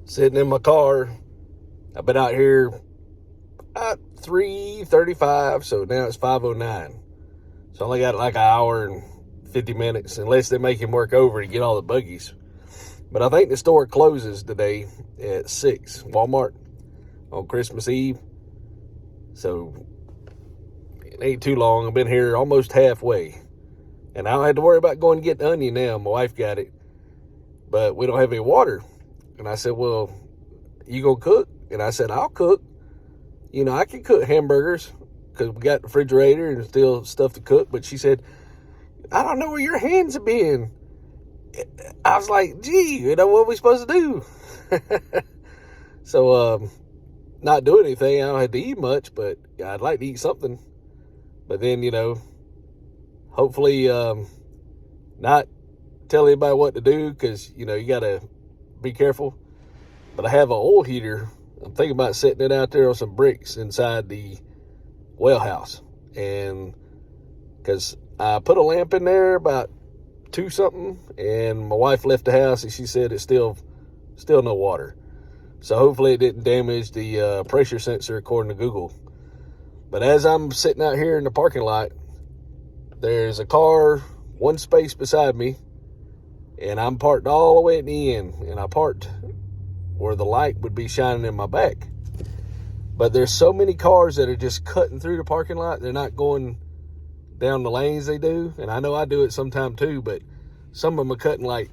sitting in my car. I've been out here at 3:35, so now it's 5:09. So I only got like an hour and 50 minutes, unless they make him work over to get all the buggies. But I think the store closes today at 6, Walmart, on Christmas Eve. So it ain't too long. I've been here almost halfway. And I don't have to worry about going to get the onion now. My wife got it. But we don't have any water. And I said, well, you gonna cook? And I said, I'll cook. You know, I can cook hamburgers because we got the refrigerator and still stuff to cook. But she said, I don't know where your hands have been. I was like, gee, you know, what are we supposed to do? So, not do anything. I don't have to eat much, but I'd like to eat something. But then, you know, hopefully not tell anybody what to do because, you know, you got to be careful. But I have an oil heater. I'm thinking about setting it out there on some bricks inside the well house. And because I put a lamp in there about 2 something, and my wife left the house and she said it's still no water. So hopefully it didn't damage the pressure sensor according to Google. But as I'm sitting out here in the parking lot, there's a car 1 space beside me, and I'm parked all the way at the end, and I parked where the light would be shining in my back. But there's so many cars that are just cutting through the parking lot. They're not going down the lanes they do. And I know I do it sometime too, but some of them are cutting like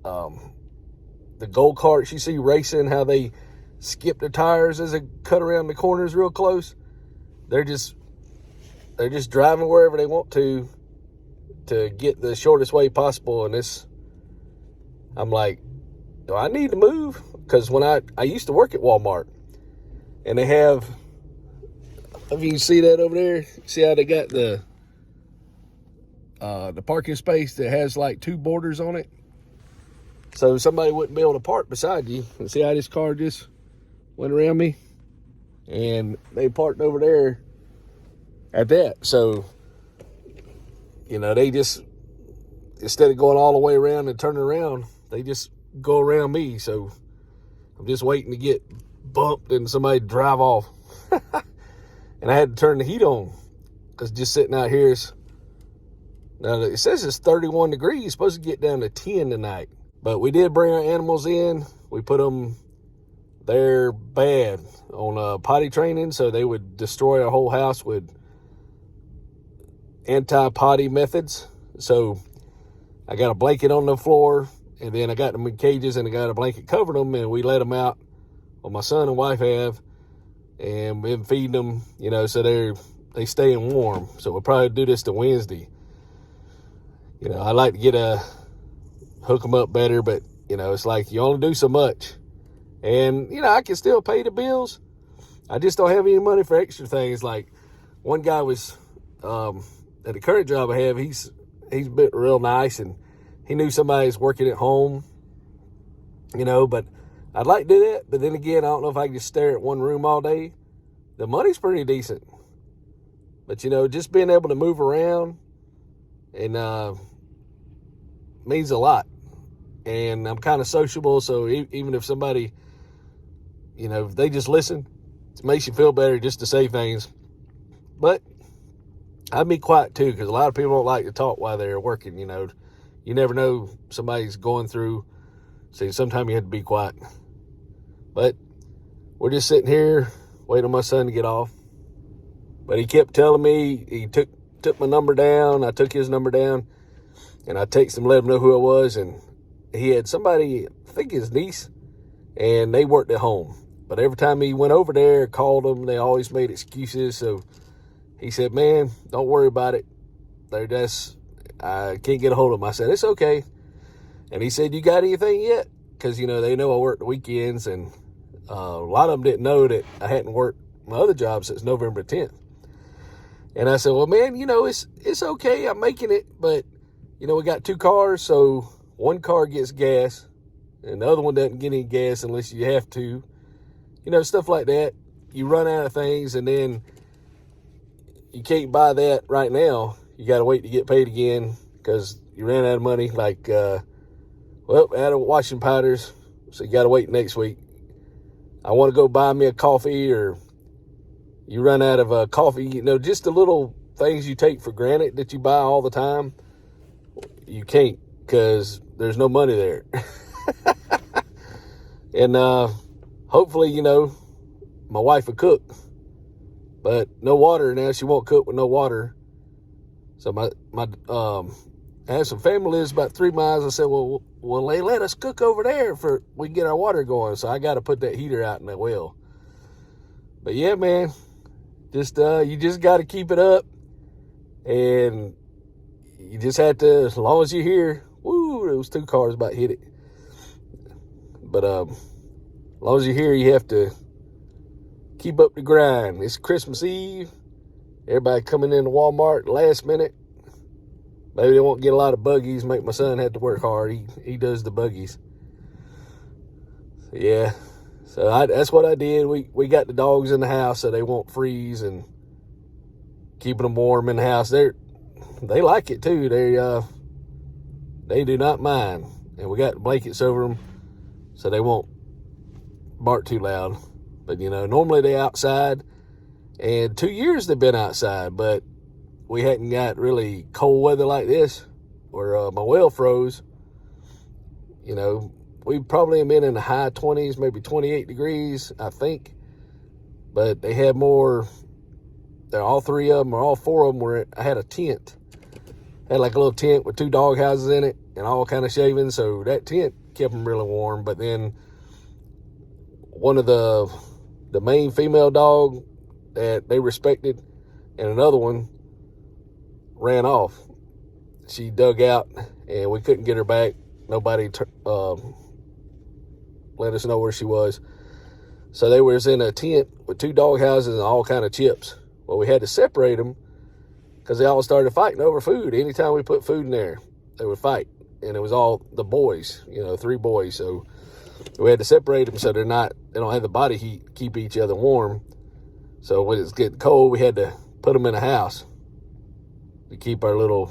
the go-karts you see racing, how they skip their tires as they cut around the corners real close. They're just driving wherever they want to get the shortest way possible. And I'm like, do I need to move? Because when I used to work at Walmart, and they have, if you can see that over there, see how they got the parking space that has like 2 borders on it, so somebody wouldn't be able to park beside you. And see how this car just went around me, and they parked over there at that. So, you know, they just, instead of going all the way around and turning around, they just go around me. So I'm just waiting to get bumped and somebody drive off. And I had to turn the heat on because just sitting out here is, now it says it's 31 degrees. It's supposed to get down to 10 tonight. But we did bring our animals in. We put them, they're bad on potty training, so they would destroy our whole house with anti-potty methods. So I got a blanket on the floor, and then I got them in cages, and I got a blanket covering them, and we let them out. Well, my son and wife have, and been feeding them, you know, so they staying warm. So we'll probably do this to Wednesday. You know, I like to hook them up better, but, you know, it's like you only do so much. And, you know, I can still pay the bills. I just don't have any money for extra things. Like one guy was, at the current job I have, he's been real nice, and he knew somebody's working at home, you know, but I'd like to do that. But then again, I don't know if I can just stare at one room all day. The money's pretty decent. But, you know, just being able to move around and means a lot. And I'm kind of sociable, so even if somebody, you know, if they just listen, it makes you feel better just to say things. But I'd be quiet too, because a lot of people don't like to talk while they're working, you know. You never know, somebody's going through, so sometimes you have to be quiet. But we're just sitting here waiting on my son to get off. But he kept telling me, he took my number down, I took his number down, and I texted him, let him know who I was, and he had somebody, I think his niece, and they worked at home. But every time he went over there, called them, they always made excuses. So he said, man, don't worry about it. I can't get a hold of them. I said, it's okay. And he said, you got anything yet? Because, you know, they know I work the weekends, and a lot of them didn't know that I hadn't worked my other job since November 10th. And I said, well, man, you know, it's okay. I'm making it. But, you know, we got 2 cars, so one car gets gas, and the other one doesn't get any gas unless you have to. You know, stuff like that. You run out of things, and then you can't buy that right now. You got to wait to get paid again because you ran out of money. Like, out of washing powders. so you got to wait next week. I want to go buy me a coffee, or you run out of coffee, just the little things you take for granted that you buy all the time. You can't, because there's no money there. And hopefully, my wife will cook, but no water now. She won't cook with no water. So I have some family lives about 3 miles. I said, well, they let us cook over there for we can get our water going. So I got to put that heater out in that well. But yeah, man, you just got to keep it up, and you just have to, as long as you're here. Woo, those 2 cars about hit it. But as long as you're here, you have to keep up the grind. It's Christmas Eve. Everybody coming into Walmart last minute. Maybe they won't get a lot of buggies. Make my son have to work hard. He does the buggies. Yeah. So that's what I did. We got the dogs in the house so they won't freeze, and keeping them warm in the house. They like it too. They do not mind. And we got blankets over them so they won't bark too loud. But normally they outside, and 2 years they've been outside, but we hadn't got really cold weather like this where my well froze. We probably have been in the high 20s, maybe 28 degrees, I think. But they had more. All 3 of them, or all 4 of them I had a tent. Had like a little tent with 2 dog houses in it and all kind of shavings. So that tent kept them really warm. But then one of the main female dog that they respected, and another one ran off. She dug out, and we couldn't get her back. Nobody let us know where she was. So they was in a tent with 2 dog houses and all kind of chips. Well, we had to separate them because they all started fighting over food. Anytime we put food in there, they would fight. And it was all the boys, 3 boys. So we had to separate them so they don't have the body heat to keep each other warm. So when it's getting cold, we had to put them in a house to keep our little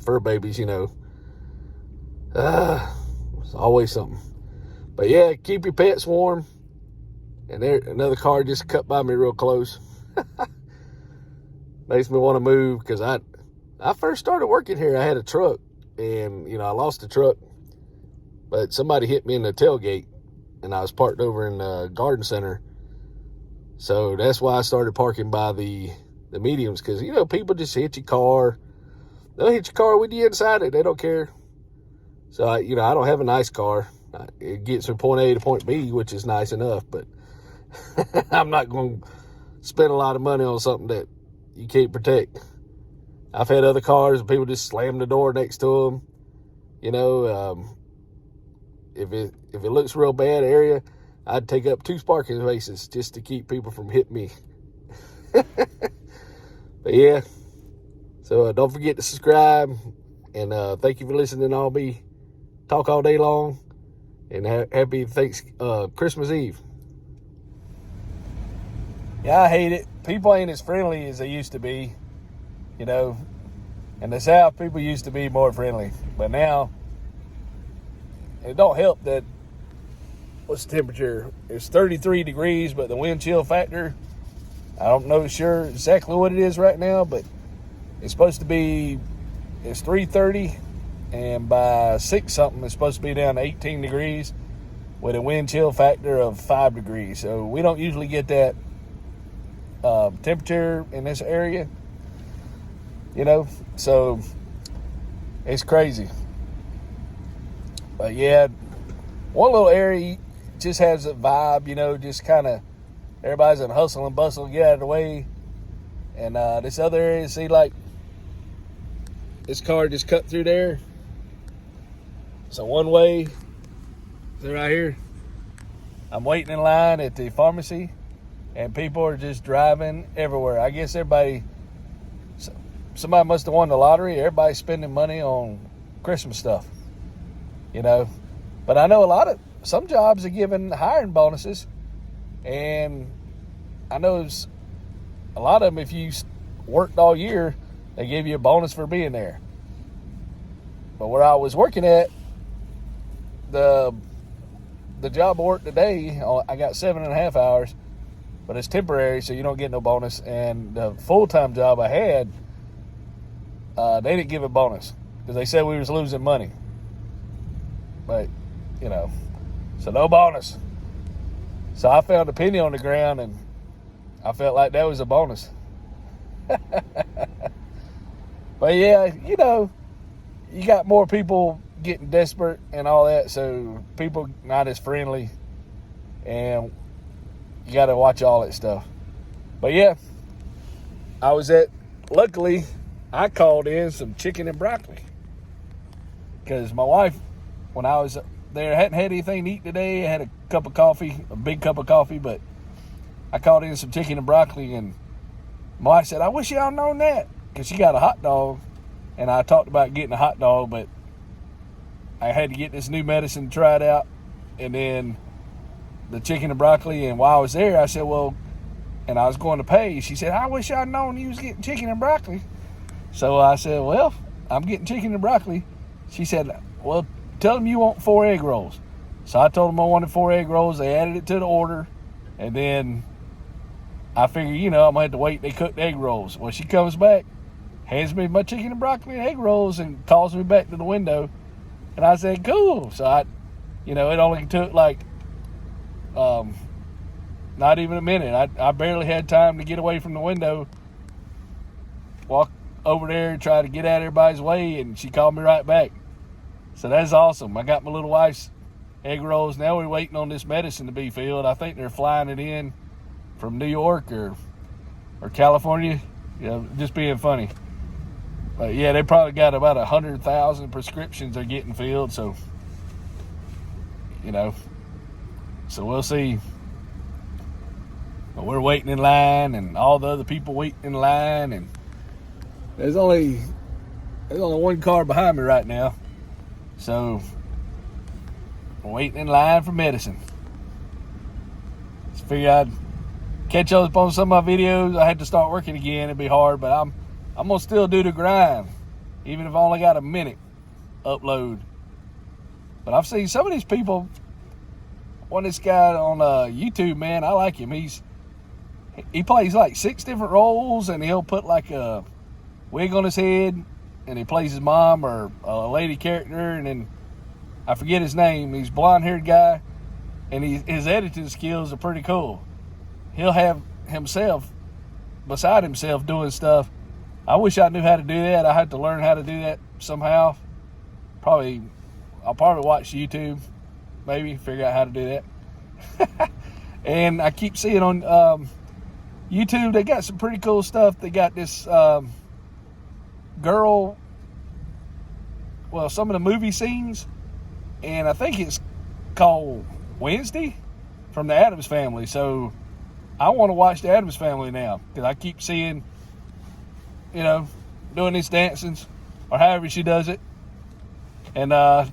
fur babies, It's always something. But yeah, keep your pets warm. And there, another car just cut by me real close. Makes me want to move, because I first started working here, I had a truck, and I lost the truck, but somebody hit me in the tailgate, and I was parked over in the garden center. So that's why I started parking by the mediums, because people just hit your car. They'll hit your car with you inside it. They don't care. So I don't have a nice car. It gets from point A to point B, which is nice enough, but I'm not going to spend a lot of money on something that you can't protect. I've had other cars and people just slam the door next to them. If it looks real bad area, I'd take up 2 parking spaces just to keep people from hitting me. But yeah, so don't forget to subscribe, and thank you for listening. I'll be talk all day long, and happy Christmas Eve. Yeah, I hate it. People ain't as friendly as they used to be, In the South, people used to be more friendly, but now it don't help that. What's the temperature? It's 33 degrees, but the wind chill factor, I don't know sure exactly what it is right now, but it's supposed to be, it's 3:30, and by 6 something, it's supposed to be down to 18 degrees with a wind chill factor of 5 degrees. So we don't usually get that temperature in this area, so it's crazy. But yeah, one little area just has a vibe, just kind of everybody's in hustle and bustle, get out of the way. And this other area, see, like this car just cut through there. So one way, see right here, I'm waiting in line at the pharmacy, and people are just driving everywhere. I guess somebody must have won the lottery. Everybody's spending money on Christmas stuff, But I know some jobs are giving hiring bonuses, and I know a lot of them, if you worked all year, they give you a bonus for being there. But where I was working at, the job I work today, I got 7.5 hours, but it's temporary, so you don't get no bonus. And the full-time job I had, they didn't give a bonus because they said we was losing money. But, so no bonus. So I found a penny on the ground, and I felt like that was a bonus. But yeah, you got more people getting desperate and all that, so people not as friendly, and you got to watch all that stuff. But yeah, luckily I called in some chicken and broccoli because my wife, when I was there, hadn't had anything to eat today. I had a big cup of coffee, but I called in some chicken and broccoli, and my wife said, I wish y'all known that, because she got a hot dog, and I talked about getting a hot dog, but I had to get this new medicine, try it out, and then the chicken and broccoli. And while I was there, I said, and I was going to pay. She said, I wish I'd known you was getting chicken and broccoli. So I said, well, I'm getting chicken and broccoli. She said, well, tell them you want 4 egg rolls. So I told them I wanted 4 egg rolls. They added it to the order, and then I figured, I'm going to have to wait. They cooked egg rolls. When she comes back, hands me my chicken and broccoli and egg rolls, and calls me back to the window. And I said, cool. So it only took not even a minute. I barely had time to get away from the window, walk over there and try to get out of everybody's way, and she called me right back. So that's awesome. I got my little wife's egg rolls. Now we're waiting on this medicine to be filled. I think they're flying it in from New York or California. Just being funny. But yeah, they probably got about 100,000 prescriptions they're getting filled. So, so we'll see. But we're waiting in line, and all the other people waiting in line, and there's only one car behind me right now. So I'm waiting in line for medicine. Just figured I'd catch up on some of my videos. I had to start working again. It'd be hard, but I'm going to still do the grind, even if I only got a minute upload. But I've seen some of these people. This guy on YouTube, man, I like him. He plays like 6 different roles, and he'll put like a wig on his head, and he plays his mom or a lady character, and then I forget his name. He's a blonde-haired guy, and his editing skills are pretty cool. He'll have himself beside himself doing stuff. I wish I knew how to do that. I had to learn how to do that somehow. I'll probably watch YouTube, maybe figure out how to do that. And I keep seeing on YouTube, they got some pretty cool stuff. They got this girl, some of the movie scenes, and I think it's called Wednesday from the Addams Family. So I want to watch the Addams Family now, because I keep seeing, doing these dancings or however she does it. And I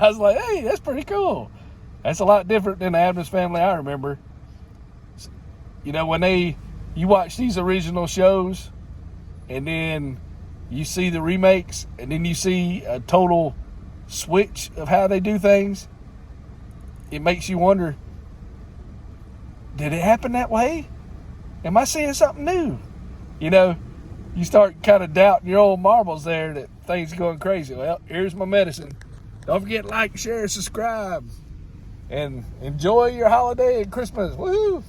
was like, hey, that's pretty cool. That's a lot different than the Addams Family I remember. When you watch these original shows, and then you see the remakes, and then you see a total switch of how they do things, it makes you wonder, did it happen that way? Am I seeing something new? You start kind of doubting your old marbles there that things are going crazy. Well, here's my medicine. Don't forget to like, share, subscribe, and enjoy your holiday and Christmas. Woohoo!